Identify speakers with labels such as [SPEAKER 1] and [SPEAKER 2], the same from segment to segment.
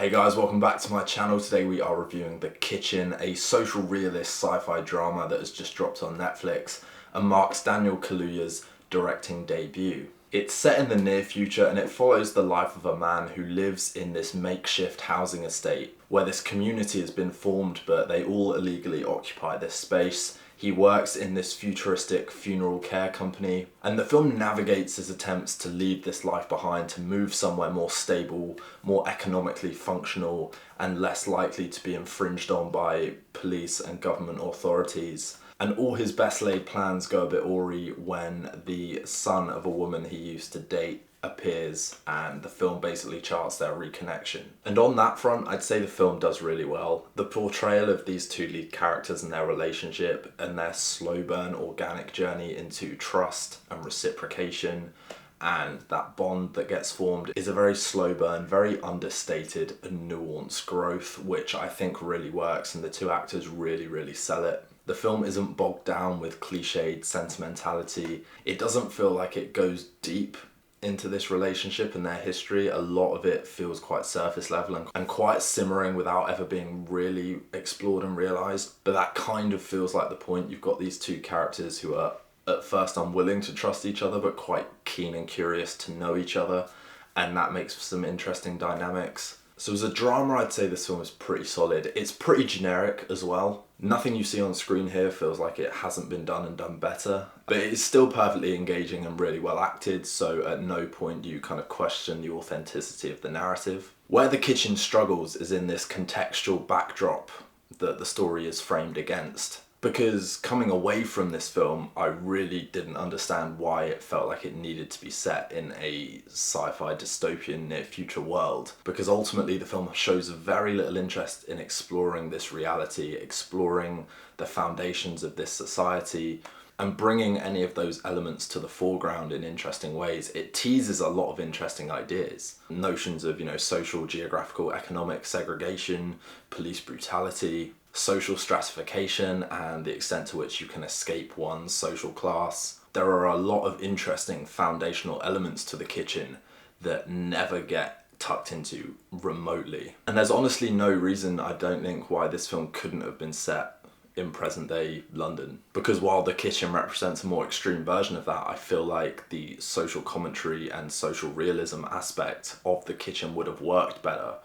[SPEAKER 1] Hey guys, welcome back to my channel. Today we are reviewing The Kitchen, a social realist sci-fi drama that has just dropped on Netflix and marks Daniel Kaluuya's directing debut. It's set in the near future and it follows the life of a man who lives in this makeshift housing estate where this community has been formed but they all illegally occupy this space. He works in this futuristic funeral care company, and the film navigates his attempts to leave this life behind to move somewhere more stable, more economically functional, and less likely to be infringed on by police and government authorities. And all his best laid plans go a bit awry when the son of a woman he used to date appears, and the film basically charts their reconnection. And on that front, I'd say the film does really well. The portrayal of these two lead characters and their relationship and their slow burn organic journey into trust and reciprocation and that bond that gets formed is a very slow burn, very understated and nuanced growth, which I think really works, and the two actors really sell it. The film isn't bogged down with cliched sentimentality. It doesn't feel like it goes deep into this relationship and their history. A lot of it feels quite surface level and quite simmering without ever being really explored and realised. But that kind of feels like the point. You've got these two characters who are at first unwilling to trust each other but quite keen and curious to know each other, and that makes for some interesting dynamics. So as a drama, I'd say this film is pretty solid. It's pretty generic as well. Nothing you see on screen here feels like it hasn't been done and done better, but it is still perfectly engaging and really well acted, so at no point do you kind of question the authenticity of the narrative. Where The Kitchen struggles is in this contextual backdrop that the story is framed against. Because coming away from this film, I really didn't understand why it felt like it needed to be set in a sci-fi dystopian near future world. Because ultimately the film shows very little interest in exploring this reality, exploring the foundations of this society, and bringing any of those elements to the foreground in interesting ways. It teases a lot of interesting ideas. Notions of, social, geographical, economic segregation, police brutality, social stratification, and the extent to which you can escape one's social class. There are a lot of interesting foundational elements to The Kitchen that never get tucked into remotely. And there's honestly no reason, I don't think, why this film couldn't have been set in present day London. Because while The Kitchen represents a more extreme version of that, I feel like the social commentary and social realism aspect of The Kitchen would have worked better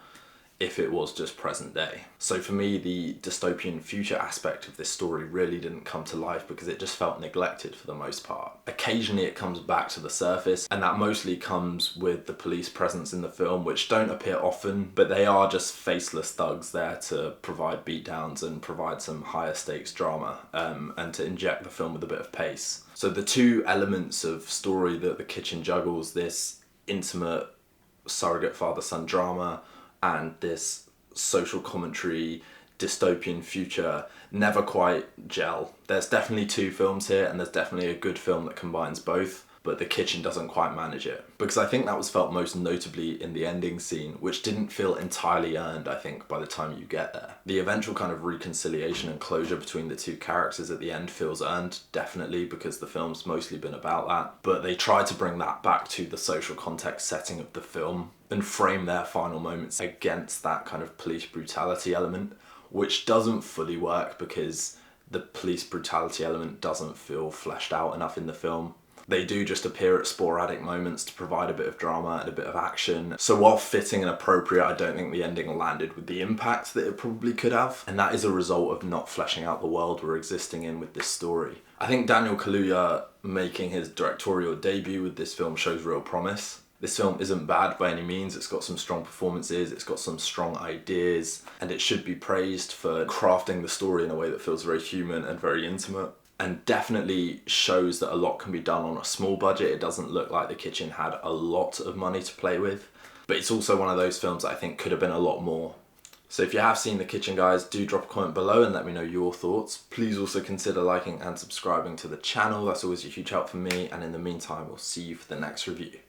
[SPEAKER 1] if it was just present day. So for me, the dystopian future aspect of this story really didn't come to life because it just felt neglected for the most part. Occasionally it comes back to the surface, and that mostly comes with the police presence in the film, which don't appear often, but they are just faceless thugs there to provide beatdowns and provide some higher stakes drama, and to inject the film with a bit of pace. So the two elements of story that The Kitchen juggles, this intimate surrogate father-son drama and this social commentary dystopian future, never quite gel. There's definitely two films here, and there's definitely a good film that combines both, but The Kitchen doesn't quite manage it. Because I think that was felt most notably in the ending scene, which didn't feel entirely earned, I think, by the time you get there. The eventual kind of reconciliation and closure between the two characters at the end feels earned, definitely, because the film's mostly been about that. But they try to bring that back to the social context setting of the film and frame their final moments against that kind of police brutality element, which doesn't fully work because the police brutality element doesn't feel fleshed out enough in the film. They do just appear at sporadic moments to provide a bit of drama and a bit of action. So while fitting and appropriate, I don't think the ending landed with the impact that it probably could have. And that is a result of not fleshing out the world we're existing in with this story. I think Daniel Kaluuya making his directorial debut with this film shows real promise. This film isn't bad by any means. It's got some strong performances, it's got some strong ideas, and it should be praised for crafting the story in a way that feels very human and very intimate, and definitely shows that a lot can be done on a small budget. It doesn't look like The Kitchen had a lot of money to play with, but it's also one of those films that I think could have been a lot more. So if you have seen The Kitchen, guys, do drop a comment below and let me know your thoughts. Please also consider liking and subscribing to the channel. That's always a huge help for me, and in the meantime, we'll see you for the next review.